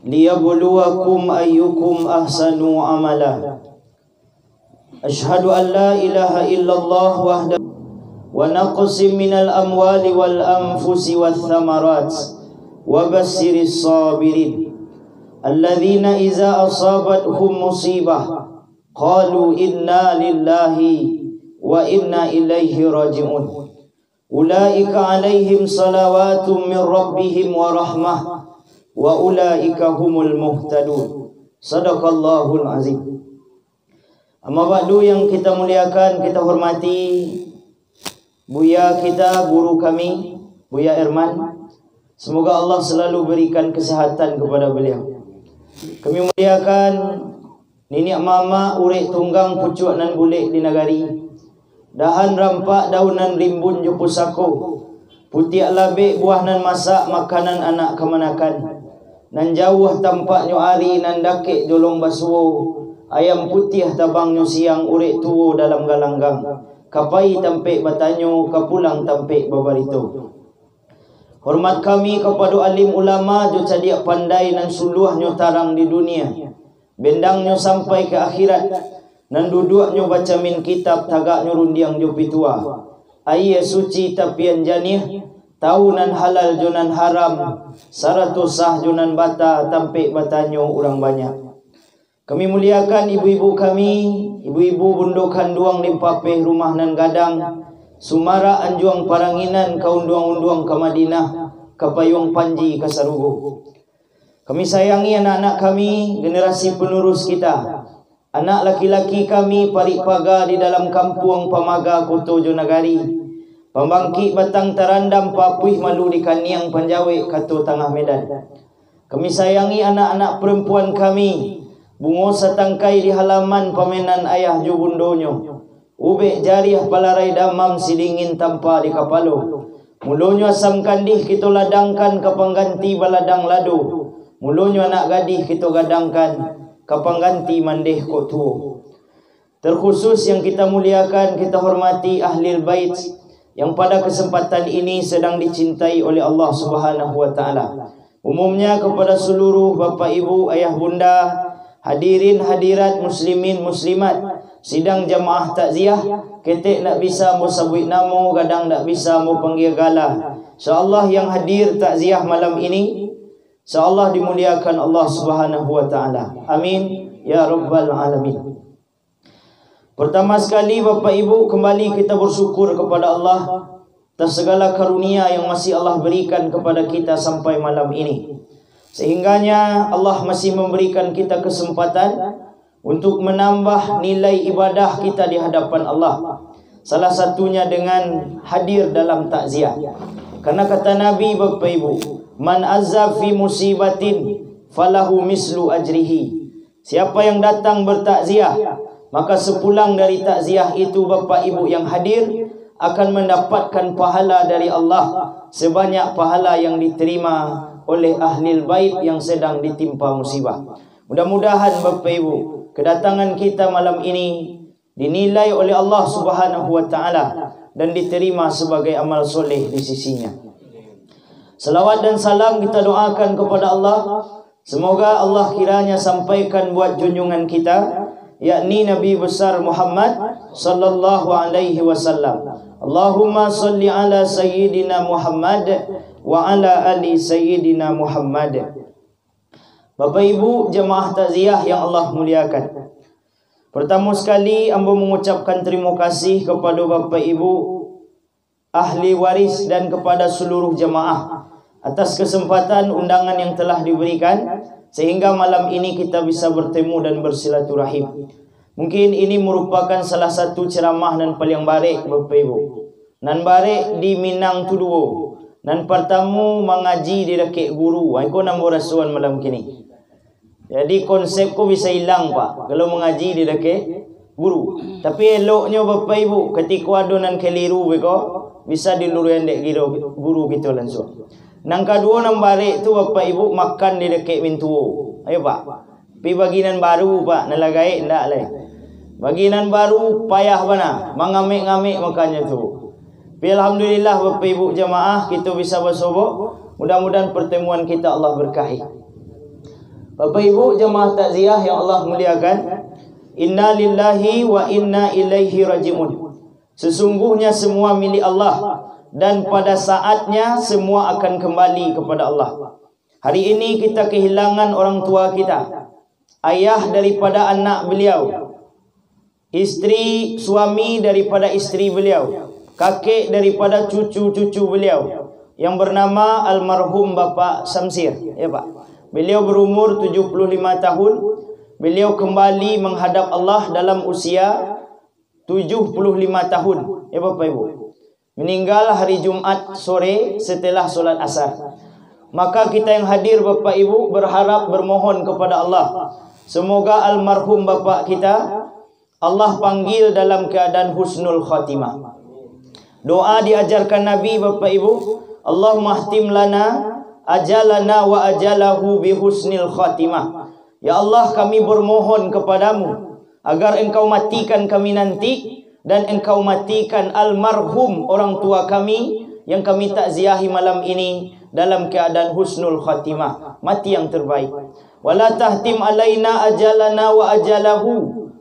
liyabluwakum ayyukum ahsanu amala. Ashhadu an la ilaha illallah wahdahu wa naqsim minal amwali wal anfusi wath thamarat wa bassiris sabirin alladzina iza asabathum musibah qalu inna lillahi wa inna ilaihi raji'un. Ulaika alaihim salawatun min rabbihim wa rahmah wa ulaika humul muhtadun. Sadaqallahul azim. Amma ba'du, yang kita muliakan, kita hormati Buya kita, guru kami Buya Irman. Semoga Allah selalu berikan kesehatan kepada beliau. Kami muliakan Nini mama urek tunggang pucuk nan bulik di nagari. Dahan rampak daunan rimbun ju pusako. Putiak labik buah nan masak makanan anak kemanakan. Nan jauh tampak nyo ari nan dakik jolong basuo. Ayam putih tabang nyo siang urek tuwo dalam galanggang. Kapai tampik batanyo kapulang tampik babarito. Hormat kami kepada alim ulama jo cadiak pandai nan suluh nyo tarang di dunia. Bendang nyo sampai ke akhirat. Nan duduk nyo baca min kitab tagak nyo rundiang jo pitua. Aye suci tapian janih. Tahu nan halal jonan haram. Saratus sah jonan bata tampik batanyo orang banyak. Kami muliakan ibu-ibu kami, ibu-ibu bundukan duang limpapeh rumah nan gadang. Sumara anjuang paranginan kaunduang-unduang ke Madinah, ke payung panji ke Sarugo. Kami sayangi anak-anak kami, generasi penerus kita. Anak laki-laki kami parik paga di dalam kampung Pamaga Koto Jonagari. Pembangkit batang terandam papuih malu di Kaniang Panjawe Kato Tengah Medan. Kami sayangi anak-anak perempuan kami. Bungo satangkai di halaman pamenan ayah jubundonyo. Ubek jariah palarai damam sidingin tanpa di kapalo. Mulonyo asam kandih kita ladangkan ke pengganti baladang lado. Mulonyo anak gadih kita gadangkan kapangganti mandeh kotu. Terkhusus yang kita muliakan, kita hormati ahlil bait yang pada kesempatan ini sedang dicintai oleh Allah Subhanahu wa taala. Umumnya kepada seluruh bapa ibu, ayah bunda, hadirin hadirat, muslimin muslimat, sidang jamaah takziah, ketek nak bisa mau sabut namo, kadang nak bisa mau panggil gala. InsyaAllah yang hadir takziah malam ini, InsyaAllah dimuliakan Allah Subhanahu wa ta'ala. Amin ya rabbal alamin. Pertama sekali Bapak Ibu, kembali kita bersyukur kepada Allah atas segala karunia yang masih Allah berikan kepada kita sampai malam ini. Sehingganya Allah masih memberikan kita kesempatan untuk menambah nilai ibadah kita di hadapan Allah. Salah satunya dengan hadir dalam takziah. Karena kata Nabi, Bapak Ibu, man azza fi musibatin falahu mislu ajrihi. Siapa yang datang bertakziah, maka sepulang dari takziah itu Bapak Ibu yang hadir akan mendapatkan pahala dari Allah sebanyak pahala yang diterima oleh ahlil bait yang sedang ditimpa musibah. Mudah-mudahan Bapak Ibu, kedatangan kita malam ini dinilai oleh Allah Subhanahu wa taala dan diterima sebagai amal soleh di sisinya. Salawat dan salam kita doakan kepada Allah. Semoga Allah kiranya sampaikan buat junjungan kita, yakni Nabi besar Muhammad sallallahu alaihi wasallam. Allahumma salli ala sayyidina Muhammad wa ala ali sayyidina Muhammad. Bapak Ibu jemaah takziah yang Allah muliakan. Pertama sekali ambo mengucapkan terima kasih kepada Bapak Ibu ahli waris dan kepada seluruh jemaah atas kesempatan undangan yang telah diberikan sehingga malam ini kita bisa bertemu dan bersilaturahim. Mungkin ini merupakan salah satu ceramah nan paling baik Bapak Ibu. Nan baik di Minang Tuduo. Nan pertama mengaji di dekat guru. Aku nak berasuan malam kini. Jadi konsepku bisa hilang Pak kalau mengaji di dekat guru. Tapi eloknya Bapak Ibu ketika ada nan keliru beko bisa diluruhan dek guru gitu langsung. Nang kedua nang balik tu Bapak Ibu makan di dekat mintuo. Ayo Pak. Pi bagian baru Pak nalagai ndak leh. Bagian baru payah mana? Mengamik-ngamik makannya tu. Pi alhamdulillah Bapak Ibu jemaah kita bisa bersobok. Mudah-mudahan pertemuan kita Allah berkahi. Bapak Ibu jemaah takziah yang Allah muliakan, inna lillahi wa inna ilaihi raji'un. Sesungguhnya semua milik Allah dan pada saatnya semua akan kembali kepada Allah. Hari ini kita kehilangan orang tua kita, ayah daripada anak beliau, istri suami daripada istri beliau, kakek daripada cucu-cucu beliau, yang bernama almarhum Bapak Samsir, ya Pak. Beliau berumur 75 tahun. Beliau kembali menghadap Allah dalam usia 75 tahun, ya Bapak Ibu. Meninggal hari Jumat sore setelah solat asar. Maka kita yang hadir Bapak Ibu berharap, bermohon kepada Allah, semoga almarhum Bapak kita Allah panggil dalam keadaan husnul khatimah. Doa diajarkan Nabi Bapak Ibu, Allahumma khtim lana ajalana wa ajalahu bi husnil khatimah. Ya Allah, kami bermohon kepadamu agar engkau matikan kami nanti dan engkau matikan almarhum orang tua kami yang kami takziahi malam ini dalam keadaan husnul khatimah, mati yang terbaik. Wala tahtim alaina ajalana wa ajalahu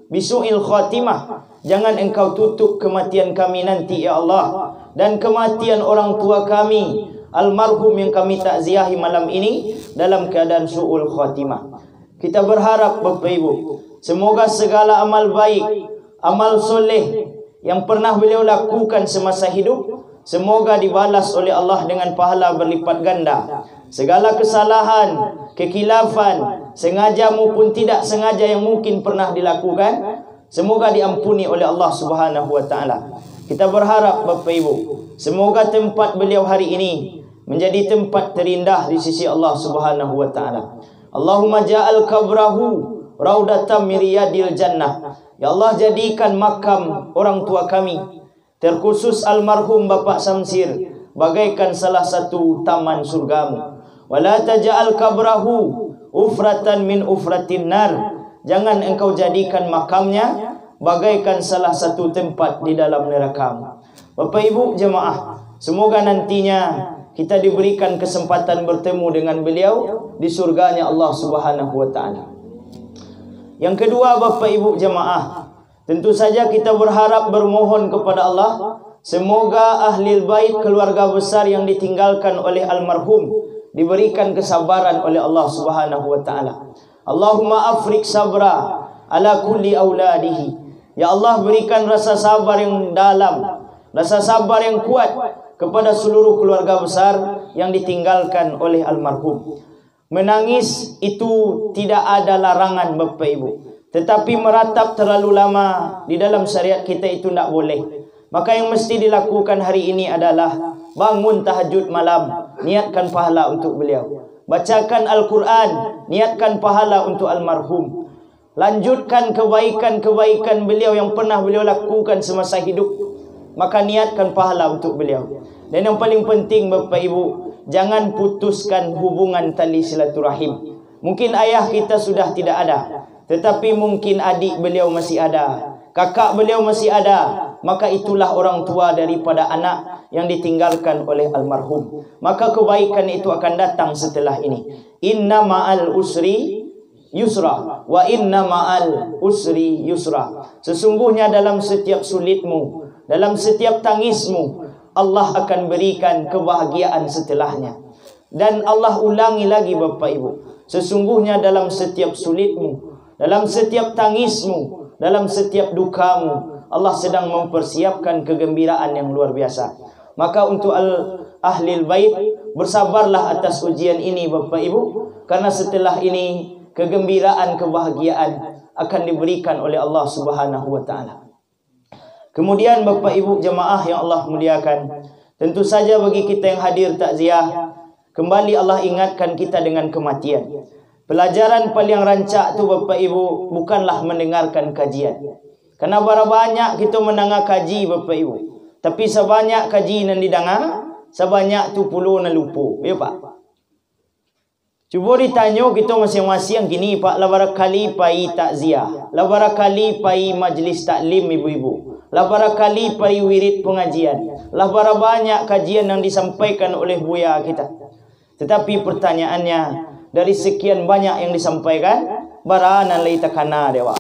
bisu'il khatimah. Jangan engkau tutup kematian kami nanti ya Allah, dan kematian orang tua kami almarhum yang kami takziahi malam ini dalam keadaan su'ul khatimah. Kita berharap Bapak Ibu, semoga segala amal baik, amal soleh yang pernah beliau lakukan semasa hidup, semoga dibalas oleh Allah dengan pahala berlipat ganda. Segala kesalahan, kekilafan, sengaja maupun tidak sengaja yang mungkin pernah dilakukan, semoga diampuni oleh Allah Subhanahu wa taala. Kita berharap Bapak Ibu, semoga tempat beliau hari ini menjadi tempat terindah di sisi Allah Subhanahu wa taala. Allahumma ja'al kabrahu raudatan min riyadil jannah. Ya Allah, jadikan makam orang tua kami, terkhusus almarhum Bapak Samsir, bagaikan salah satu taman surgamu. Wala taj'al kabrahu ufratan min ufratin nar. Jangan engkau jadikan makamnya bagaikan salah satu tempat di dalam neraka-Mu. Bapak Ibu jemaah, semoga nantinya kita diberikan kesempatan bertemu dengan beliau di surganya Allah Subhanahu wa taala. Yang kedua Bapak Ibu jemaah, tentu saja kita berharap, bermohon kepada Allah, semoga ahli bait keluarga besar yang ditinggalkan oleh almarhum diberikan kesabaran oleh Allah Subhanahu wa taala. Allahumma afrik sabra ala kulli auladihi. Ya Allah, berikan rasa sabar yang dalam, rasa sabar yang kuat kepada seluruh keluarga besar yang ditinggalkan oleh almarhum. Menangis itu tidak ada larangan Bapak Ibu, tetapi meratap terlalu lama di dalam syariat kita itu tidak boleh. Maka yang mesti dilakukan hari ini adalah bangun tahajud malam, niatkan pahala untuk beliau. Bacakan Al-Quran, niatkan pahala untuk almarhum. Lanjutkan kebaikan-kebaikan beliau yang pernah beliau lakukan semasa hidup, maka niatkan pahala untuk beliau. Dan yang paling penting Bapak Ibu, jangan putuskan hubungan tali silaturahim. Mungkin ayah kita sudah tidak ada, tetapi mungkin adik beliau masih ada, kakak beliau masih ada. Maka itulah orang tua daripada anak yang ditinggalkan oleh almarhum. Maka kebaikan itu akan datang setelah ini. Inna ma'al usri yusra wa inna ma'al usri yusra. Sesungguhnya dalam setiap sulitmu, dalam setiap tangismu, Allah akan berikan kebahagiaan setelahnya. Dan Allah ulangi lagi Bapak Ibu, sesungguhnya dalam setiap sulitmu, dalam setiap tangismu, dalam setiap dukamu, Allah sedang mempersiapkan kegembiraan yang luar biasa. Maka untuk ahlil bait, bersabarlah atas ujian ini Bapak Ibu, karena setelah ini kegembiraan, kebahagiaan akan diberikan oleh Allah Subhanahu wa taala. Kemudian Bapak Ibu jemaah yang Allah muliakan, tentu saja bagi kita yang hadir takziah, kembali Allah ingatkan kita dengan kematian. Pelajaran paling rancak tu Bapak Ibu bukanlah mendengarkan kajian. Karena berapa banyak kita mendengar kaji Bapak Ibu, tapi sebanyak kaji yang didengar, sebanyak tu puluh yang lupa. Ya Pak? Cuba ditanya kita masing-masing gini Pak, lah barakali pai takziah, lah barakali pai majlis taklim ibu-ibu, lah barakali pai wirid pengajian, lah berapa banyak kajian yang disampaikan oleh buya kita. Tetapi pertanyaannya, dari sekian banyak yang disampaikan, baranan lai takana dewa.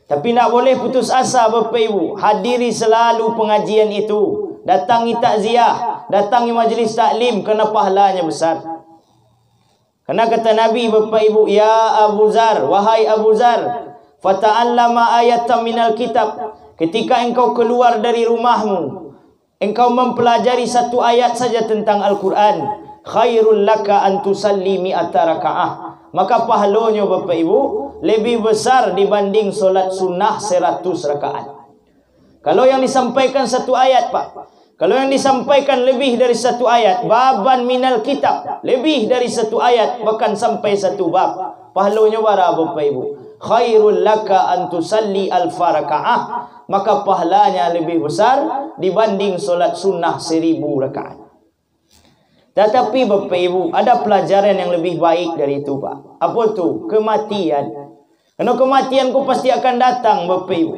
Tapi tak boleh putus asa Bapak Ibu. Hadiri selalu pengajian itu. Datangi takziah, datangi majlis taklim, kerana pahalanya besar. Karena kata Nabi Bapak Ibu, ya Abu Zar, wahai Abu Zar, fata'allama ayatan minal kitab. Ketika engkau keluar dari rumahmu, engkau mempelajari satu ayat saja tentang Al-Quran, khairul laka an tusalli mi'ata raka'ah. Maka pahalanya Bapak Ibu lebih besar dibanding solat sunnah 100 rakaat. Kalau yang disampaikan satu ayat Pak, kalau yang disampaikan lebih dari satu ayat, baban minal kitab, lebih dari satu ayat, bahkan sampai satu bab, pahalanya berapa Bapak Ibu? Khairul laka an tusalli alfa raka'ah. Maka pahalanya lebih besar dibanding solat sunnah 1000 rakaat. Tetapi Bapak Ibu, ada pelajaran yang lebih baik dari itu Pak. Apa tu? Kematian. Kerana kematian ku pasti akan datang Bapak Ibu.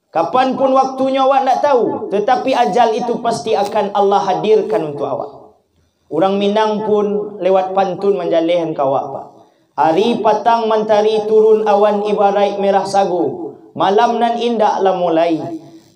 Kapanpun waktunya awak tak tahu. Tetapi ajal itu pasti akan Allah hadirkan untuk awak. Orang Minang pun lewat pantun menjalihkan ke awak Pak. Hari patang mentari turun awan ibarat merah sagu. Malam nan indah lah mulai.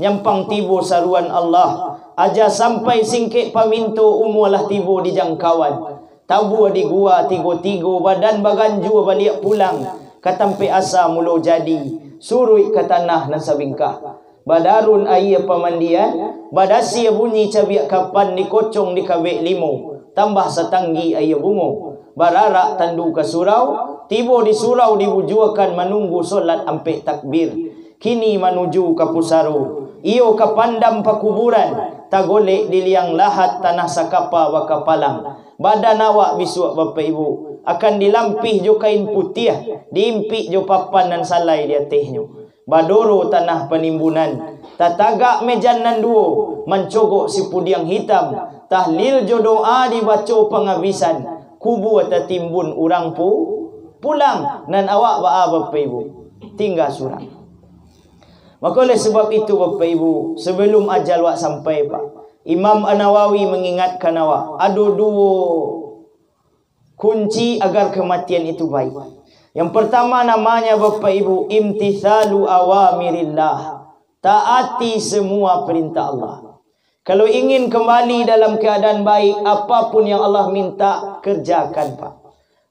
Nyampang tibo saruan Allah. Aja sampai singkit paminto umulah tibo di jangkauan. Tabu di gua tigo-tigo badan baganju balik pulang. Katampe asa mulo jadi. Surui ke tanah nan sabingkah. Badarun ayah pamandian. Badasi bunyi cabiak kapan dikocong di kabek limo. Tambah setanggi ayah bungo. Bararak tandu ke surau. Tibo di surau dibujuakan menunggu solat ampe takbir. Kini menuju ke pusaro. Iyo ke pandam pakuburan. Tagolek di liang lahat tanah sakapa wa kapalang. Badan awak bisuak Bapak Ibu akan dilampih jo kain putih, diimpik jo papan dan salai di atasnya. Badoro tanah penimbunan. Tatagak mejan nan duo, mencogok si pudiang hitam. Tahlil jo doa dibaca penghabisan. Kubu atau timbun urang pulang. Nan awak ba'a Bapak Ibu tinggal surang. Maka oleh sebab itu Bapak Ibu, sebelum ajal awak sampai Pak, Imam An-Nawawi mengingatkan awak, ada dua kunci agar kematian itu baik. Yang pertama namanya Bapak Ibu, imtithalu awamirillah. Taati semua perintah Allah. Kalau ingin kembali dalam keadaan baik, apapun yang Allah minta, kerjakan Pak.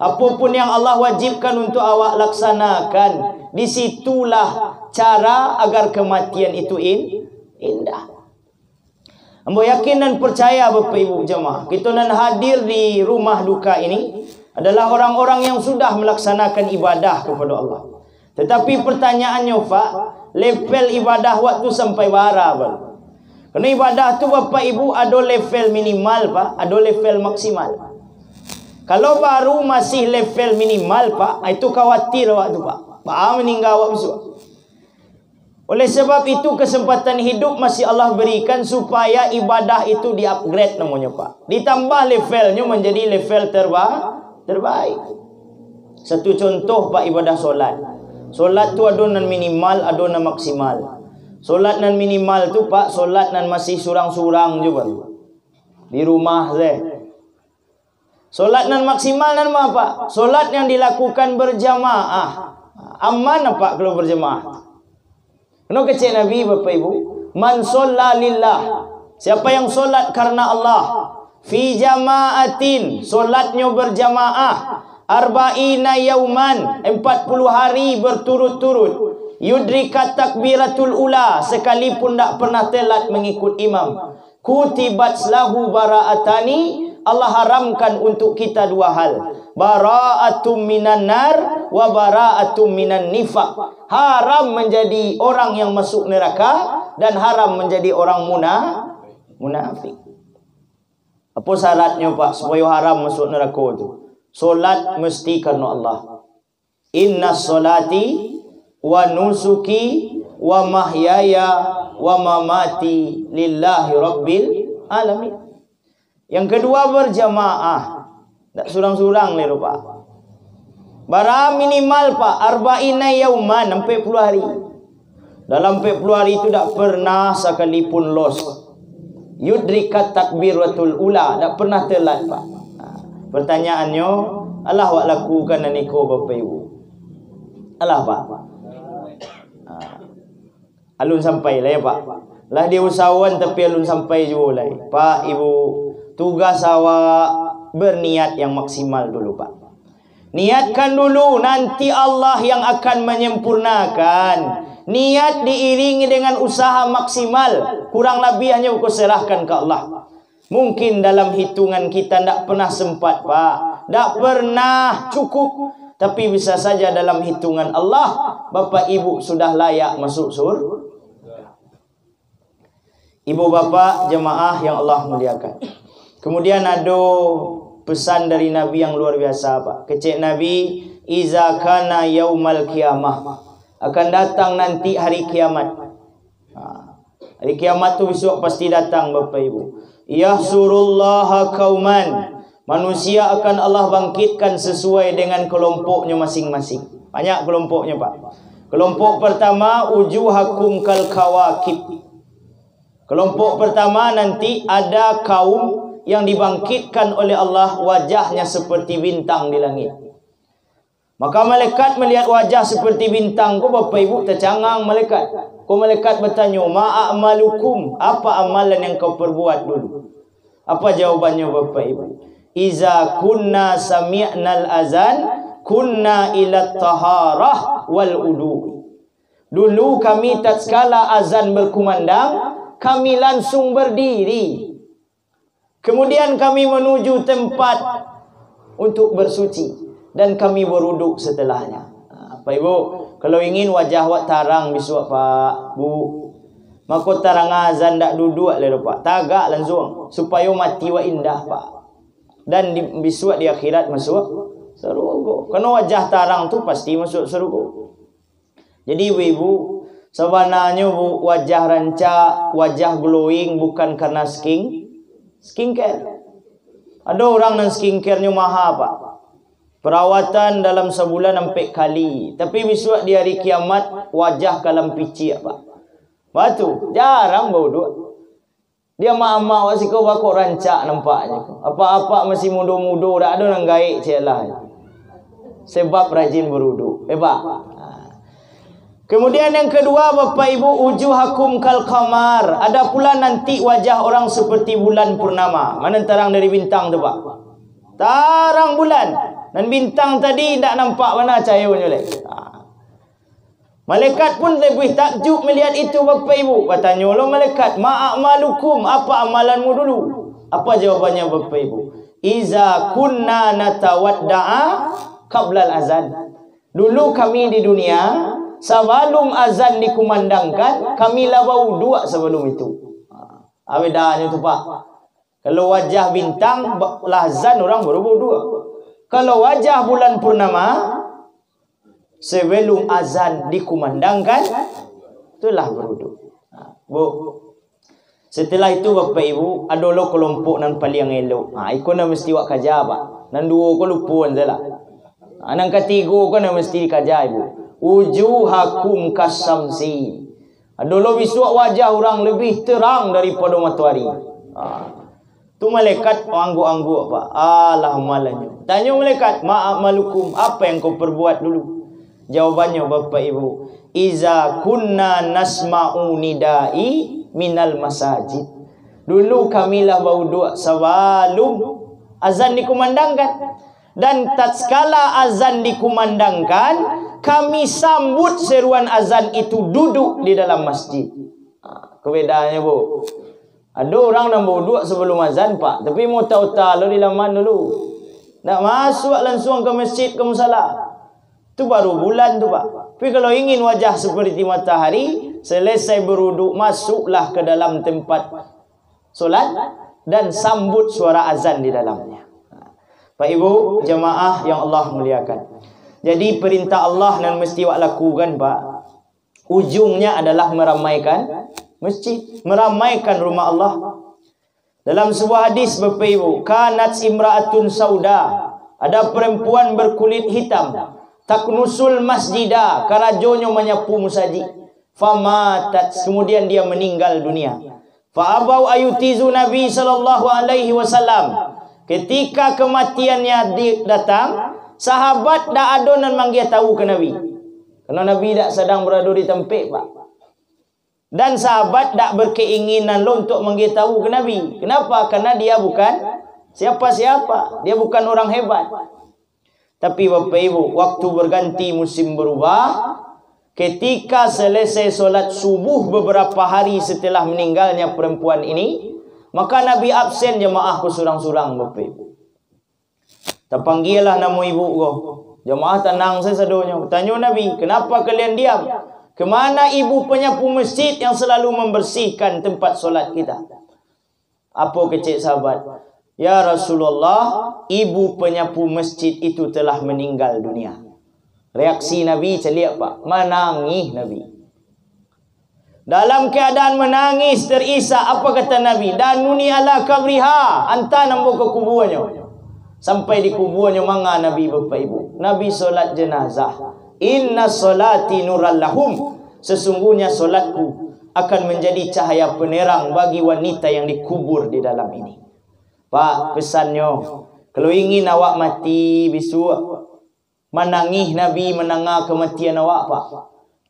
Apapun yang Allah wajibkan untuk awak laksanakan. Disitulah cara agar kematian itu indah. Ambo yakin dan percaya Bapak Ibu jemaah, kita nan hadir di rumah duka ini adalah orang-orang yang sudah melaksanakan ibadah kepada Allah. Tetapi pertanyaannya Pak, level ibadah waktu sampai berapa? Karena ibadah tu Bapak Ibu ada level minimal Pak, ada level maksimal. Kalau baru masih level minimal Pak, itu khawatir waktu Pak. Pak meninggal awak besok. Oleh sebab itu kesempatan hidup masih Allah berikan supaya ibadah itu di-upgrade namanya Pak. Ditambah levelnya menjadi level terbaik. Satu contoh Pak, ibadah solat. Solat tu ada nan minimal, ada nan maksimal. Solat nan minimal tu Pak, solat nan masih surang-surang juga. Di rumah saya. Solat nan maksimal nan apa? Solat yang dilakukan berjamaah. Aman apa kalau berjemaah? Kena kecil Nabi Bapak Ibu, man sholla lillah, siapa yang solat karena Allah, fi jama'atin, solatnya berjamaah, arba'ina yauman, 40 hari berturut-turut, yudrika takbiratul ula, sekalipun tak pernah telat mengikut imam, kutibat lahu bara'atani, Allah haramkan untuk kita dua hal, bara'atum minan nar wa bara'atum minan nifaq. Haram menjadi orang yang masuk neraka dan haram menjadi orang munafik. Apa syaratnya Pak supaya haram masuk neraka itu? Solat mesti karena Allah. Inna solati wa nusuki wa mahyaya wa mamati lillahi rabbil alamin. Yang kedua berjamaah. Tak surang-surang ni Pak. Bara minimal Pak, arba'ina yauman, 40 hari. Dalam 40 hari itu tak pernah sekalipun los. Yudrikat takbiratul ula, tak pernah telat Pak. Pertanyaannya, Alah wak lakukan niko bapa ibu. Alah pak. Alun sampai lah ya pak. Lah dia usahawan tapi alun sampai juga lah. Pak ibu, tugas awak berniat yang maksimal dulu pak. Niatkan dulu, nanti Allah yang akan menyempurnakan. Niat diiringi dengan usaha maksimal. Kurang lebih hanya kau serahkan ke Allah. Mungkin dalam hitungan kita tidak pernah sempat pak, tidak pernah cukup. Tapi bisa saja dalam hitungan Allah, bapak ibu sudah layak masuk surga. Ibu bapak jemaah yang Allah muliakan. Kemudian ada pesan dari Nabi yang luar biasa pak. Kecik Nabi, iza kana yaumal qiyamah, akan datang nanti hari kiamat. Hari kiamat tu besok pasti datang bapak ibu. Yahsurullaha qauman, manusia akan Allah bangkitkan sesuai dengan kelompoknya masing-masing. Banyak kelompoknya pak. Kelompok pertama, ujuhakum kal kawakib. Kelompok pertama nanti ada kaum yang dibangkitkan oleh Allah, wajahnya seperti bintang di langit. Maka malaikat melihat wajah seperti bintang. Kau bapak ibu tercangang malaikat. Kau malaikat bertanya, ma'amalukum, apa amalan yang kau perbuat dulu? Apa jawabannya bapak ibu? Iza kunna sami'nal azan kunna ila taharah wal udu. Dulu kami tatkala azan berkumandang, kami langsung berdiri. Kemudian kami menuju tempat untuk bersuci dan kami beruduk setelahnya. Pak ibu, kalau ingin wajah wak tarang besok pak bu, maka tarang azan tak duduk le pak, tagak langsung supaya mati wa indah pak. Dan besok di akhirat masuk surga. Karena wajah tarang tu pasti masuk surga. Jadi ibu, sebenarnya bu, wajah rancak, wajah glowing bukan karena skincare. Ada orang yang skincare-nya mahal pak. Perawatan dalam sebulan 4 kali. Tapi besok di hari kiamat wajah kalam picik pak. Batu jarang bau duk. Dia mak-mak wasi kau bakok rancak nampaknya. Apa-apa masih muda-muda, dak ada nang gaik celah. Sebab rajin beruduk. Pak. Kemudian yang kedua bapak ibu, ujuhakum kal qamar. Ada pula nanti wajah orang seperti bulan purnama. Mana terang dari bintang tu pak? Tarang bulan. Dan bintang tadi tak nampak mana cahayanya lagi. Malaikat pun lebih takjub melihat itu bapak ibu. Bertanya lo malaikat, ma'amalukum, apa amalanmu dulu? Apa jawabannya bapak ibu? Iza kunna natawadda'a qablal azan. Dulu kami di dunia, sebelum azan dikumandangkan, kami labau dua sebelum itu. Bedanya tu pak. Kalau wajah bintang, azan orang baru dua. Kalau wajah bulan purnama, sebelum azan dikumandangkan, itulah beruduk. Bu, setelah itu bapak ibu, ada lo kelompok nan paling elok. Ikut nak mesti wak kaja pak. Nan dua ko lupuan salah. Nang ketiga ko nak mesti dikaja ibu. Ujuhakum kasamsi. Ada lo besok wajah orang lebih terang daripada matahari. Tu malaikat angguk-angguk pak. Alah malahnya. Tanya malaikat, ma'amalukum, apa yang kau perbuat dulu? Jawabannya bapak ibu, iza kunna nasma'u nidai minal masajid. Dulu kamilah bau dua sebelum azan dikumandangkan. Dan tatkala azan dikumandangkan, kami sambut seruan azan itu duduk di dalam masjid. Kebedaannya bu. Ada orang yang bau dua sebelum azan pak, tapi mau tahu-tahu lo di laman dulu. Nak masuk langsung ke masjid ke musala. Itu baru bulan tu pak. Tapi kalau ingin wajah seperti matahari, selesai beruduk, masuklah ke dalam tempat solat dan sambut suara azan di dalamnya. Pak ibu jemaah yang Allah muliakan. Jadi perintah Allah dan mesti wak lakukan pak. Ujungnya adalah meramaikan masjid, meramaikan rumah Allah. Dalam sebuah hadis bapak ibu, kanat imra'atun sauda, ada perempuan berkulit hitam, taknusul masjidah, karajonyo menyapu musajid. Famatat, kemudian dia meninggal dunia. Fa abau ayutizu Nabi sallallahu alaihi wasallam. Ketika kematiannya datang, Sahabat dak adonan manggil tahu ke Nabi. Kerana Nabi dak sedang berada di tempat pak. Dan sahabat dak berkeinginan lo untuk manggil tahu ke Nabi. Kenapa? Karena dia bukan siapa-siapa. Dia bukan orang hebat. Tapi Bapak Ibu, waktu berganti musim berubah. Ketika selesai solat subuh beberapa hari setelah meninggalnya perempuan ini, maka Nabi absen jemaah ku surang-surang Bapak Ibu. Terpanggillah nama ibu ko. Jemaah tenang saya sadonya. Tanya Nabi, kenapa kalian diam? Kemana ibu penyapu masjid yang selalu membersihkan tempat solat kita? Apa kecik sahabat? Ya Rasulullah, ibu penyapu masjid itu telah meninggal dunia. Reaksi Nabi celiak pak, menangis Nabi. Dalam keadaan menangis terisak, apa kata Nabi? Danuni ala kabriha, anta nampak ke kuburannya. Sampai di kuburannya manga Nabi Bapak Ibu. Nabi solat jenazah. Inna solati nural lahum. Sesungguhnya solatku akan menjadi cahaya penerang bagi wanita yang dikubur di dalam ini. Pak, pesannya, kalau ingin awak mati bisu, menangis Nabi menangah kematian awak pak.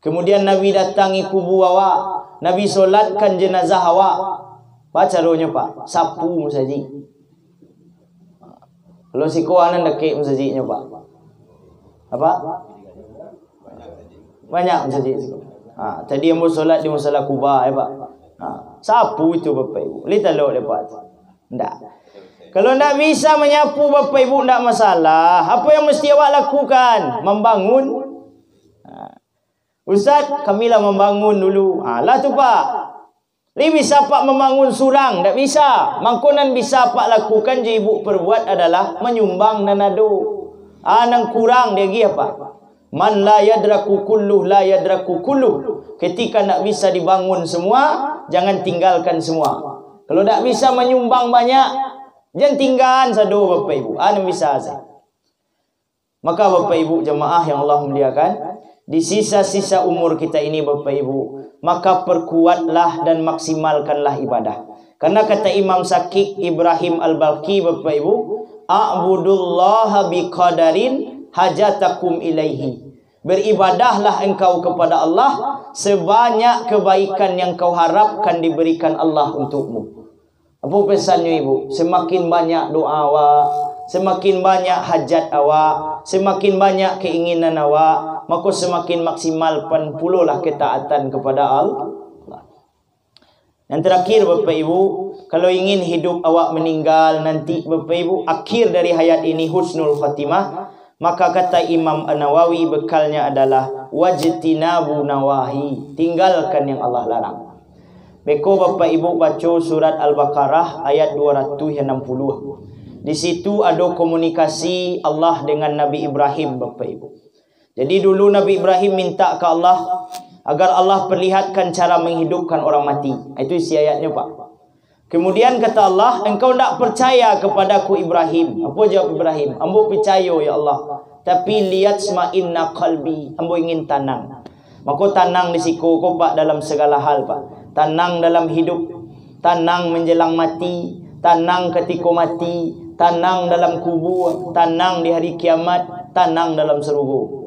Kemudian Nabi datangi kubur awak, Nabi solatkan jenazah awak. Pak caranya pak, sapu saja. Kalau si kuanan dekik masjidnya pak. Apa? Banyak masjid. Tadi yang mau solat di musola Kuba ya pak. Sapu itu Bapak Ibu. Lihat lo dapat. Ndak. Kalau ndak bisa menyapu Bapak Ibu ndak masalah. Apa yang mesti awak lakukan? Membangun. Ustaz, kamilah membangun dulu. Lah tu pak. Ni bisa pak membangun surang, tak bisa. Mangkonan bisa pak lakukan je ibu perbuat adalah menyumbang nanado. Nang kurang dia gi apa? Man la yadraku kulluh la yadraku kulluh. Ketika nak bisa dibangun semua, jangan tinggalkan semua. Kalau tak bisa menyumbang banyak, jangan tinggalkan sado Bapak Ibu. Nang bisa saja. Maka Bapak Ibu jemaah yang Allah muliakan, di sisa-sisa umur kita ini Bapak Ibu, maka perkuatlah dan maksimalkanlah ibadah. Karena kata Imam Sakik Ibrahim Al-Balqi Bapak Ibu, a'budullaha biqadarin hajatakum ilaihi. Beribadahlah engkau kepada Allah sebanyak kebaikan yang kau harapkan diberikan Allah untukmu. Apa pesannya Ibu? Semakin banyak doa awak, semakin banyak hajat awak, semakin banyak keinginan awak, maka semakin maksimal puluhlah ketaatan kepada Allah. Yang terakhir Bapak Ibu, kalau ingin hidup awak meninggal nanti Bapak Ibu, akhir dari hayat ini husnul khatimah, maka kata Imam An-Nawawi bekalnya adalah wajtinabu nawahi, tinggalkan yang Allah larang. Beko Bapak Ibu baca surat Al-Baqarah ayat 260. Di situ ada komunikasi Allah dengan Nabi Ibrahim Bapak Ibu. Jadi dulu Nabi Ibrahim minta ke Allah agar Allah perlihatkan cara menghidupkan orang mati. Itu isi ayatnya Pak. Kemudian kata Allah, engkau tak percaya kepadaku Ibrahim. Apa jawab Ibrahim? Ambo percaya ya Allah. Tapi lihat sma'inna qalbi. Ambo ingin tenang. Maka tenang di siku kau Pak dalam segala hal Pak. Tenang dalam hidup, tenang menjelang mati, tenang ketika mati, tenang dalam kubur, tenang di hari kiamat, tenang dalam surga.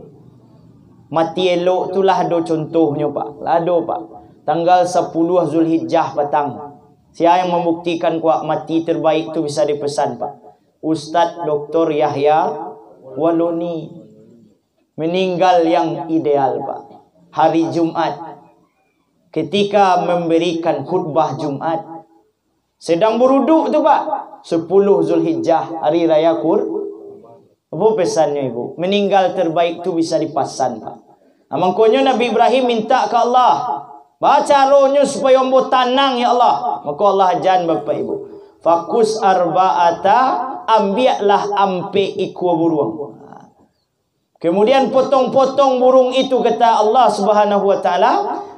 Mati elok itulah ada contohnya Pak. Ada Pak. Tanggal 10 Zulhijjah petang. Siapa yang membuktikan kuat mati terbaik itu bisa dipesan Pak. Ustaz Dr. Yahya Waloni. Meninggal yang ideal Pak. Hari Jumat. Ketika memberikan khutbah Jumat. Sedang beruduk tu Pak. 10 Zulhijjah hari raya Apa pesannya Ibu? Meninggal terbaik tu bisa dipasan Pak. Makanya Nabi Ibrahim minta ke Allah, baca rohnya supaya ambo tenang ya Allah. Maka Allah ajan Bapak Ibu. Fakus arba'ata, ambiaklah ampe ikwa burung. Kemudian potong-potong burung itu kata Allah Subhanahu wa taala.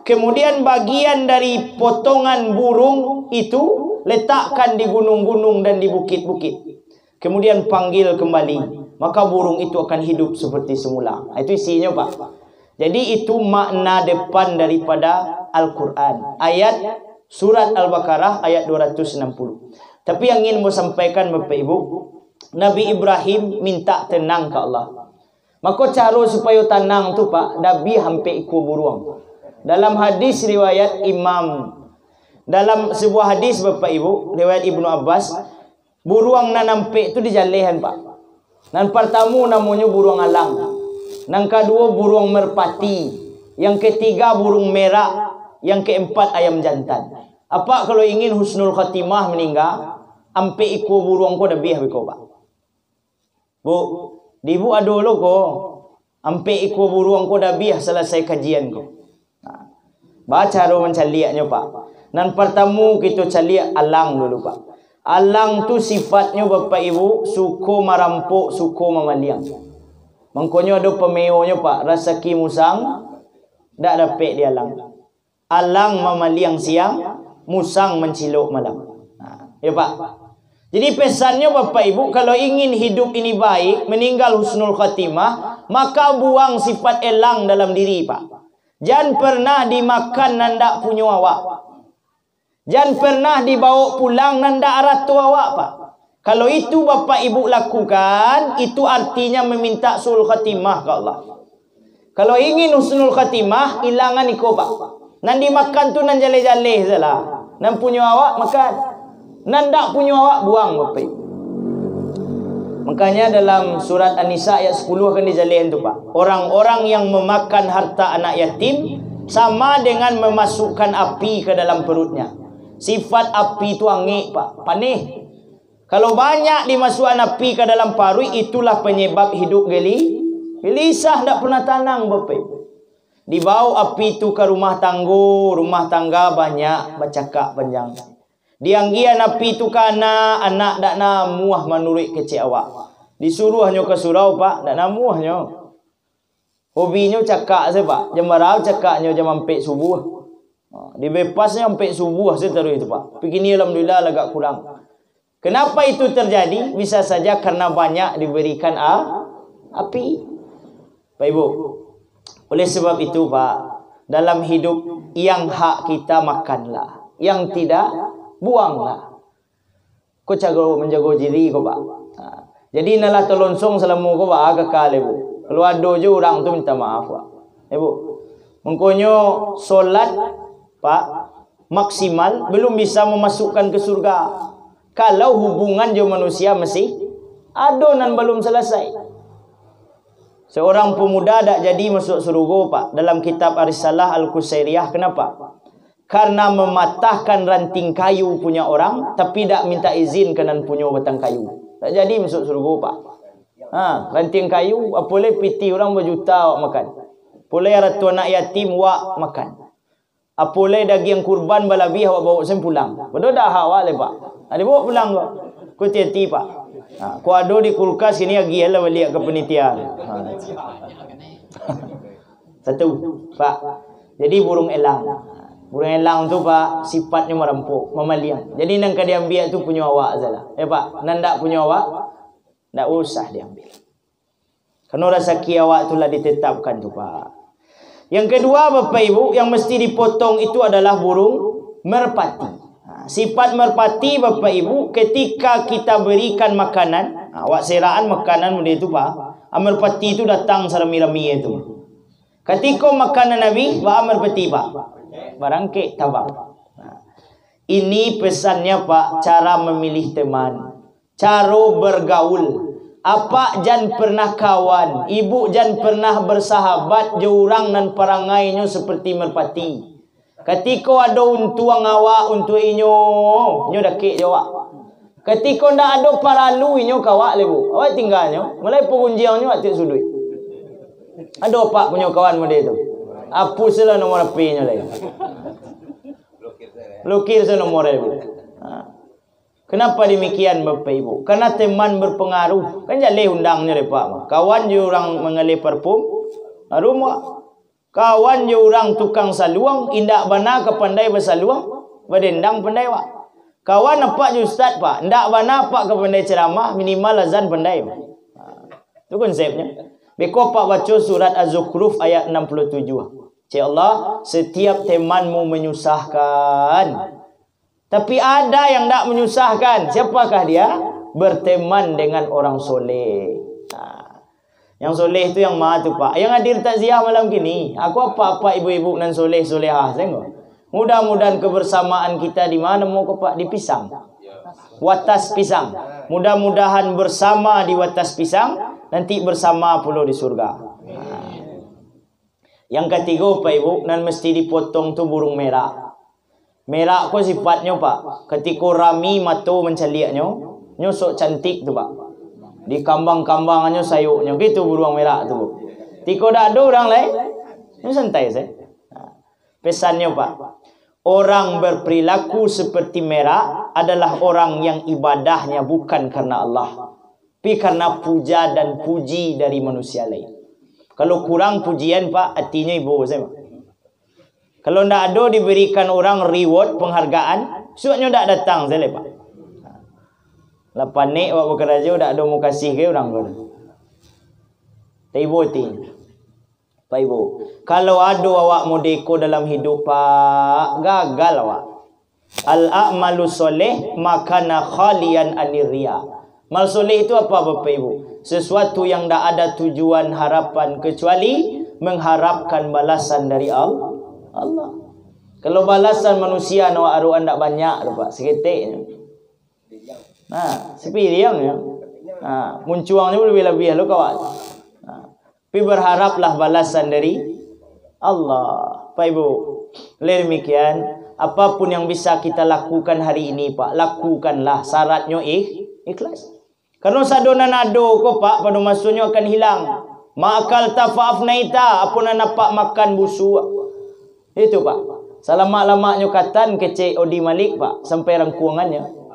Kemudian bagian dari potongan burung itu letakkan di gunung-gunung dan di bukit-bukit. Kemudian panggil kembali, maka burung itu akan hidup seperti semula. Itu isinya Pak. Jadi itu makna depan daripada Al-Quran. Ayat surat Al-Baqarah ayat 260. Tapi yang ingin saya sampaikan Bapak Ibu, Nabi Ibrahim minta tenang ke Allah. Maka cara supaya tenang tu Pak, Nabi hampir ikut buruang. Dalam hadis riwayat dalam sebuah hadis Bapak Ibu, riwayat Ibnu Abbas, buruang nan hampir tu dijalehan Pak. Nan pertama namanya buruang alang. Yang kedua buruang merpati. Yang ketiga burung merak. Yang keempat ayam jantan. Apa kalau ingin husnul khatimah meninggal, ampe iko buruang ko dabih biko Pak. Bu, dibu ado lo ko, ampe iko buruang ko dabih selesai kajian ko. Baca ro mencaliaknya Pak. Nan pertama kita caliak alang dulu Pak. Alang tu sifatnya Bapak Ibu suko marampok, suko mamaliang. Mangkonyo ada pemeonya Pak, rezeki musang dak dapat di alang. Alang mamaliang siang, musang mencilok malam. Ya Pak. Jadi pesannya Bapak Ibu, kalau ingin hidup ini baik, meninggal husnul khatimah, maka buang sifat elang dalam diri Pak. Jangan pernah dimakan nanda punya awak. Jangan pernah dibawa pulang nanda aratu awak Pak. Kalau itu Bapak Ibu lakukan, itu artinya meminta husnul khatimah ke Allah. Kalau ingin husnul khatimah, ilangan iko Pak. Nan dimakan tu nan jale-jale salah. Nan punya awak makan. Nan dak punya awak buang Bapak Ibu. Makanya dalam surat An-Nisa ayat 10 akan dijalehan tu Pak. Orang-orang yang memakan harta anak yatim sama dengan memasukkan api ke dalam perutnya. Sifat api itu angik Pak, panih. Kalau banyak dimasukkan api ke dalam paru, itulah penyebab hidup gelisah, tak pernah tenang Bapak Ibu. Dibawa api itu ke rumah tangga banyak bercakap panjang. Dianggian api itu ke anak dak namuah menurut kecik awak. Disuruhnya ke surau Pak, dak namuahnya. Hobinya cakap saja Pak. Jam berapa cakapnya jam 4 subuh. Dibebasnya sampai subuh seterus itu Pak. Begini alhamdulillah agak kurang. Kenapa itu terjadi? Bisa saja karena banyak diberikan api. Pak Ibu, oleh sebab itu Pak, dalam hidup yang hak kita makanlah, yang tidak buanglah. Kau menjaga diri kau Pak. Jadi nalah telonsong selama kau Pak kekal Ibu. Kalau ada je orang tu minta maaf Pak. Ibu, mengkonyo solat Pak maksimal belum bisa memasukkan ke surga. Kalau hubungan je manusia masih adonan belum selesai. Seorang pemuda tak jadi masuk surga Pak. Dalam kitab Arisalah Al-Qusairiyah. Kenapa? Karena mematahkan ranting kayu punya orang, tapi tak minta izin kanan punya batang kayu. Tak jadi masuk surga Pak. Ranting kayu, boleh piti orang berjuta awak makan. Boleh ratu anak yatim awak makan. Boleh daging kurban balabih awak bawa sen pulang. Betul dah awak le Pak. Ada bawa pulang kau. Kau hati-hati Pak. Kau ada di kulkas ini lagi lah balik ke penitia. Satu Pak. Jadi burung elang. Burung elang tu Pak sifatnya merampok, memaliang. Jadi nang dia ambil tu punya awak salah. Pak, nang tak punya awak tak usah diambil. Karena rezeki awak itulah ditetapkan tu Pak. Yang kedua Bapak Ibu, yang mesti dipotong itu adalah burung merpati. Sifat merpati Bapak Ibu, ketika kita berikan makanan, awak seraan makanan benda itu Pak, merpati itu datang serami-rami itu. Ketika makanan Nabi, merpati Pak, barangkit tabak. Ini pesannya Pak, cara memilih teman, cara bergaul. Apa jangan pernah kawan, ibu jangan pernah bersahabat jurang dan perangainya seperti merpati. Ketika ada untuk awak untuk inyo dakik jawab. Ketika ndak ada paralu inyo kawak lebu. Awak tinggalnya, mulai pengunjiannya atik sudut. Ada Pak punya kawan model itu. Hapuslah nomor HP-nya lagi. Blokir saya nomor itu. Kenapa demikian Bapak Ibu? Karena teman berpengaruh. Kan jale undangnya le Pak. Kawan je orang mengalih parfum, rumah. Kawan je orang tukang saluang, indak bana ke pandai bersaluang, berdendang pandai Pak. Kawan apa je ustaz Pak? Indak bana apa ke pandai ceramah, minimal azan pandai Pak. Itu konsepnya. Beko Pak baca surat Az-Zukhruf ayat 67. Ya Allah, setiap temanmu menyusahkan. Tapi ada yang tak menyusahkan. Siapakah dia? berteman dengan orang soleh. Yang soleh tu yang mana tu Pak? Yang hadir takziah malam kini. Aku apa-apa ibu-ibu dan soleh-solehah tengok. Mudah-mudahan kebersamaan kita di mana mau ke Pak? Di Pisang. Watas Pisang. Mudah-mudahan bersama di Watas Pisang, nanti bersama pula di surga. Yang ketiga Pak Ibu, dan mesti dipotong tu burung merah. Merah ko sifatnya Pak, ketika rami mata mencaliaknya, nyo sok cantik tu Pak. Di kambang-kambangannya sayuknya gitu burung merah tu. Tiko dak ada orang lain, nyo santai saya. Pesannya Pak, orang berperilaku seperti merah adalah orang yang ibadahnya bukan karena Allah, tapi karena puja dan puji dari manusia lain. Kalau kurang pujian Pak, artinya ibu saya. Kalau ndak ada diberikan orang reward penghargaan, suatnya ndak datang saya Pak. Lapan ni awak bekerja ndak ada mau kasih ke orang tu. Ibu ti. Pak Ibu, kalau ada awak mau deko dalam hidup Pak, gagal awak. Al-a'malu soleh makana khalian aniria. Mal soleh itu apa Bapak Ibu? Sesuatu yang tak ada tujuan harapan kecuali mengharapkan balasan dari Allah. Kalau balasan manusia nawak aruan tak banyak tu Pak, seketiknya. Sepiriang ya. Muncuangnya lebih-lebih lo kawan. Tapi berharaplah balasan dari Allah. Pak Ibu, oleh demikian, apapun yang bisa kita lakukan hari ini Pak, lakukanlah. Syaratnya ikhlas. Karena sadona nado ko Pak, pada masanya akan hilang. Ma'akal tafa'afnaita, apa nak napak makan busu. Itu Pak. Salamak-lamaknya katan kecek Odi Malik Pak, sampai rangkuangannya.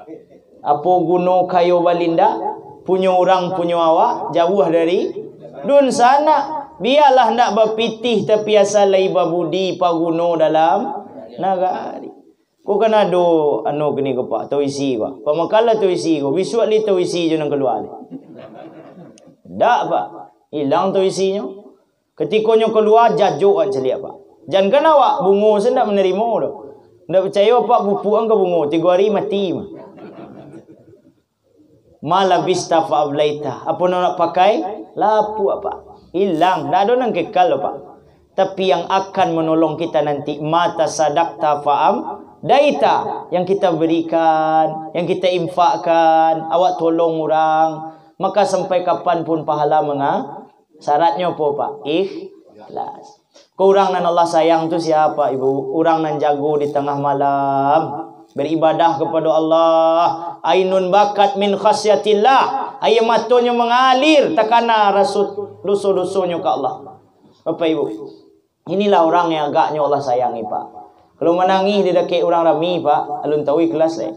Apa guna kayu balinda, punya orang punya awak, jauh dari dun sana. Biarlah nak berpitih tapi asal iba budi paguno dalam nagari. Ko kan ada anu gini ke Pak, tau isi Pak. Pamakala tau isi ko, bisuat li tau isi je nang keluar ni. Dak Pak, hilang tau isinya. Ketika nyo keluar jajuk kan celik Pak. Jangan kan awak bungo sen dak menerima dah. Ndak percaya Pak bupuang ke bungo 3 hari mati mah. Malabista fa'ablaita. Apa nak pakai? Lapu apa? Hilang. Tak ada nang kekal Pak. Tapi yang akan menolong kita nanti, mata sadaqta fa'am daita, yang kita berikan, yang kita infakkan, awak tolong orang, maka sampai kapanpun pahala syaratnya apa Pak? Ikhlas. Kurang nan Allah sayang tu siapa Ibu? Orang nan jago di tengah malam beribadah kepada Allah. Ainun bakat min khasyatillah. Air matanya mengalir takana rasut dosa-dosanya ke Allah. Bapak Ibu, inilah orang yang agaknya Allah sayangi Pak. Kalau menangis di dekat orang ramai Pak, alun tahu ikhlas lah.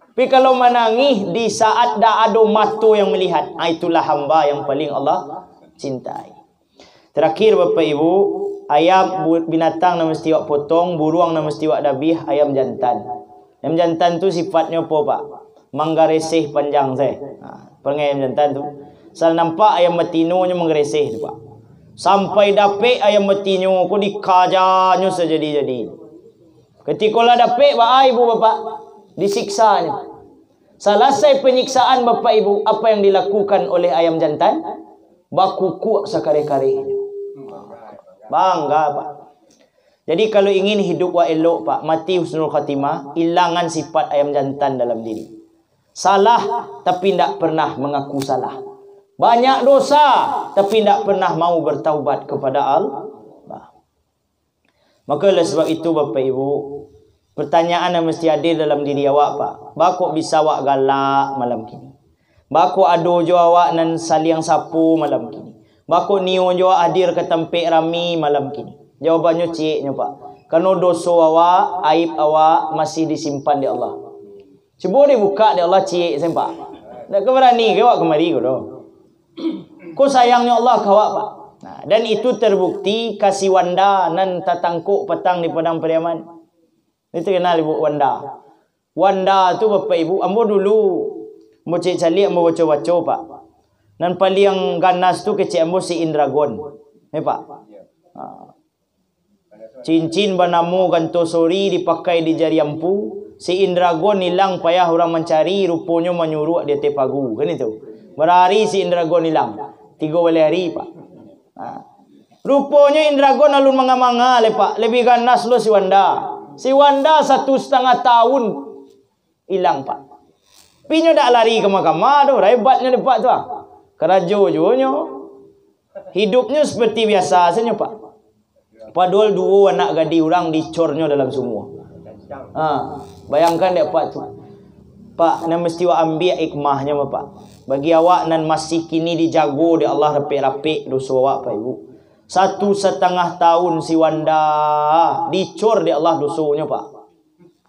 Tapi kalau menangis di saat dah ada mata yang melihat, itulah hamba yang paling Allah cintai. Terakhir Bapak Ibu, ayam binatang yang mesti awak potong, buruang yang mesti awak dabih, ayam jantan. Ayam jantan tu sifatnya apa Pak? Manggaresih panjang saya. Perangai ayam jantan tu. Sal nampak ayam betinonya menggeresih tu Pak. Sampai dapik ayam betino ku dikajarnya sejadi-jadi. Ketika lah dapik Pak Ibu Bapak, disiksanya. Selesai penyiksaan Bapak Ibu, apa yang dilakukan oleh ayam jantan? Bakukuk sekare-kare. Bangga Pak. Jadi kalau ingin hidup wa elok Pak, mati husnul khatimah, hilangan sifat ayam jantan dalam diri. Salah tapi tidak pernah mengaku salah. Banyak dosa tapi tidak pernah mau bertaubat kepada Allah. Maka oleh sebab itu Bapak Ibu, pertanyaan yang mesti ada dalam diri awak Pak. Bako bisa awak galak malam kini? Bako ado jo awak nan saliang sapu malam kini? Bako niyo jo hadir ke tempat rami malam kini? Jawabannya ciknya Pak. Karena dosa awak, aib awak masih disimpan di Allah. Cuba dibuka di Allah cik sempak. Tak keberani ke awak kemari ke doh. Kau sayangnya Allah ke awak Pak. Nah, dan itu terbukti kasih Wanda nan tatangkuk petang di padang Pariaman. Itu kenal Ibu Wanda. Wanda tu Bapak Ibu, ambo dulu ambo cik calik ambo baca-baca Pak. Dan paling ganas tu kecik ambo si Indragon. Ni Pak. Cincin banamu gantosori dipakai di jari empu. Si Indragon hilang payah orang mencari, rupanya menyuruh dia tepagu. Kan itu. Berhari si Indragon hilang. 3 hari pak. Rupanya Indragon alun manga-manga pak. Lebih ganas lo si Wanda. Si Wanda 1,5 tahun hilang pak. Pinyo dak lari ke mahkamah tu. Hebatnya depak tu. Kerajo juga. Hidupnya seperti biasa saja pak. Padahal 2 anak gadis orang dicornya dalam semua. Bayangkan dek pak tu. Pak, nan mesti wa ambil hikmahnya pak. Bagi awak nan masih kini dijago di Allah rapik-rapik dosa awak pak ibu. 1,5 tahun si Wanda dicor di Allah dosanya pak.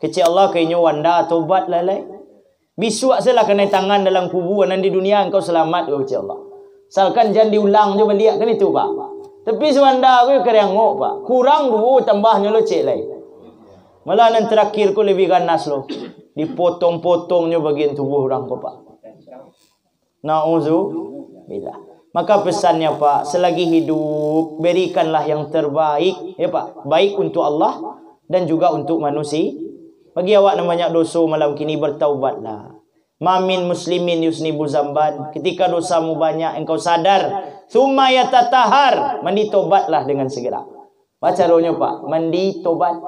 Kecil Allah kayaknya Wanda tobat lalai. Bisuak salah kena tangan dalam kubur nan di dunia engkau selamat ya kecil Allah. Salkan jangan diulang je balik kan itu pak. Tapi si Wanda aku kerengok pak. Kurang 2 tambahnya lo cek lain. Malah nan terakhir ku lebih ganas lo. Dipotong-potongnya bagian tubuh orang pak. Na'udzubillah. Maka pesannya pak, selagi hidup berikanlah yang terbaik ya pak. Baik untuk Allah dan juga untuk manusia. Bagi awak yang banyak dosa malam kini bertaubatlah. Mamin muslimin yusnibu zamban. Ketika dosamu banyak engkau sadar. Thumma yatatahar. Mandi tobatlah dengan segera. Baca doanya pak. Mandi tobat.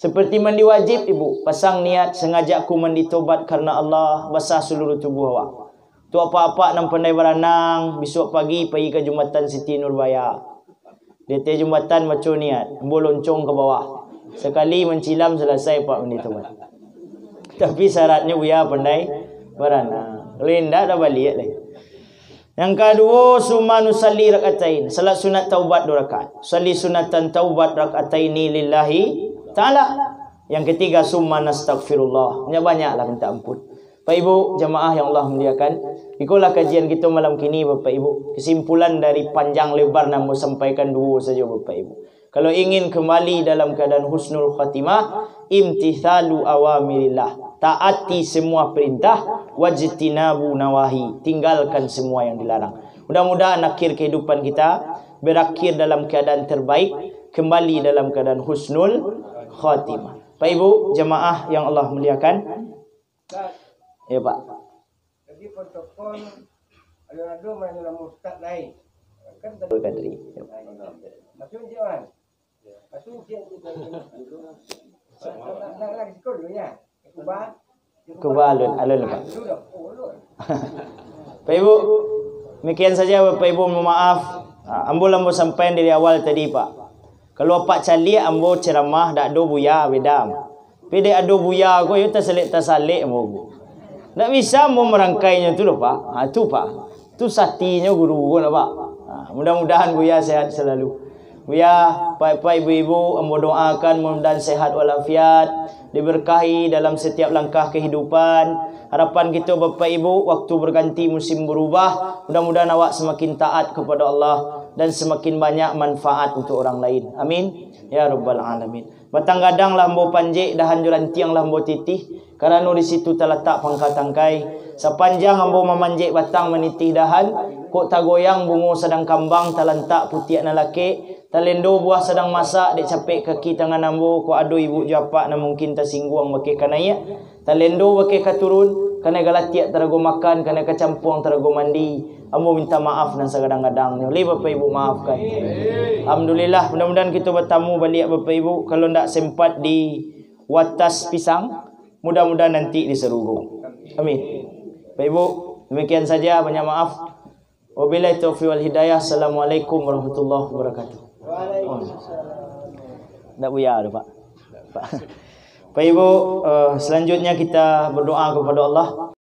Seperti mandi wajib ibu. Pasang niat sengaja aku mandi tobat karena Allah. Basah seluruh tubuh awak. Tu apa-apa nang pandai berenang. Besok pagi pergi ke Jumatan Siti Nurbaya. Dia jumatan macam niat. Loncong ke bawah. Sekali mencilam selesai pak mandi tobat. Tapi syaratnya buaya pandai berenang. Linda dah balik lagi. Yang kedua, summa nusalli rakaatain. Salat sunat taubat 2 rakaat. Salli sunatan taubat rakaataini lillahi ta'ala. Yang ketiga, summa nastaghfirullah. Banyaklah minta ampun. Bapak Ibu, jemaah yang Allah muliakan. Ikulah kajian kita malam kini Bapak Ibu. Kesimpulan dari panjang lebar nak sampaikan 2 saja Bapak Ibu. Kalau ingin kembali dalam keadaan husnul khatimah, imtithalu awamirillah. Taati semua perintah, wajtinabu nawahi. Tinggalkan semua yang dilarang. Mudah-mudahan akhir kehidupan kita berakhir dalam keadaan terbaik, kembali dalam keadaan husnul khatimah. Pak Ibu, jemaah yang Allah muliakan. Ya Pak. Jadi protokol ada main dalam ustaz lain. Kan Kadri. macam jawan. Macam dia nak sekolah dulu ya. Alun Pak. Pak Ibu, demikian saja Bapak Ibu, mohon maaf. Ambo sampai dari awal tadi Pak. Kalau Pak Cali ambo ceramah dak do buya bedam. Pede ado buya ko yo tasalik ambo. Ndak bisa mau merangkainya tu loh Pak. Tu Pak. Tu satinya guru ko lah Pak. Mudah-mudahan buya sehat selalu. Buya, Pak ibu-ibu, ambo doakan mudah-mudahan sehat walafiat, diberkahi dalam setiap langkah kehidupan. Harapan kita Bapak Ibu, waktu berganti musim berubah, mudah-mudahan awak semakin taat kepada Allah dan semakin banyak manfaat untuk orang lain. Amin ya rabbal alamin. Batang gadang lah ambo panjek, dahan juran tiang lah ambo titih, karena di situ terletak pangkat tangkai. Sepanjang ambo memanjek batang menitih dahan, kok tagoyang bungo sedang kambang talentak putiak na laki, talendo buah sedang masak dek capek kaki tangan ambo, kok ado ibu japak na mungkin tersinggung bake kanaya, talendo bake katurun, kana galatiak terago makan, kana kacampuang terago mandi. Ambo minta maaf dan segadang-gadangnya. Oleh Bapak Ibu maafkan. Alhamdulillah, mudah-mudahan kita bertamu balik Bapak Ibu. Kalau ndak sempat di watas pisang, mudah-mudahan nanti di Serugo. Amin. Bapak Ibu, demikian saja, banyak maaf. Wabillahi taufiq wal hidayah. Assalamualaikum warahmatullahi wabarakatuh. Waalaikumsalam. Ndak buya ada Pak. Pak Ibu, selanjutnya kita berdoa kepada Allah.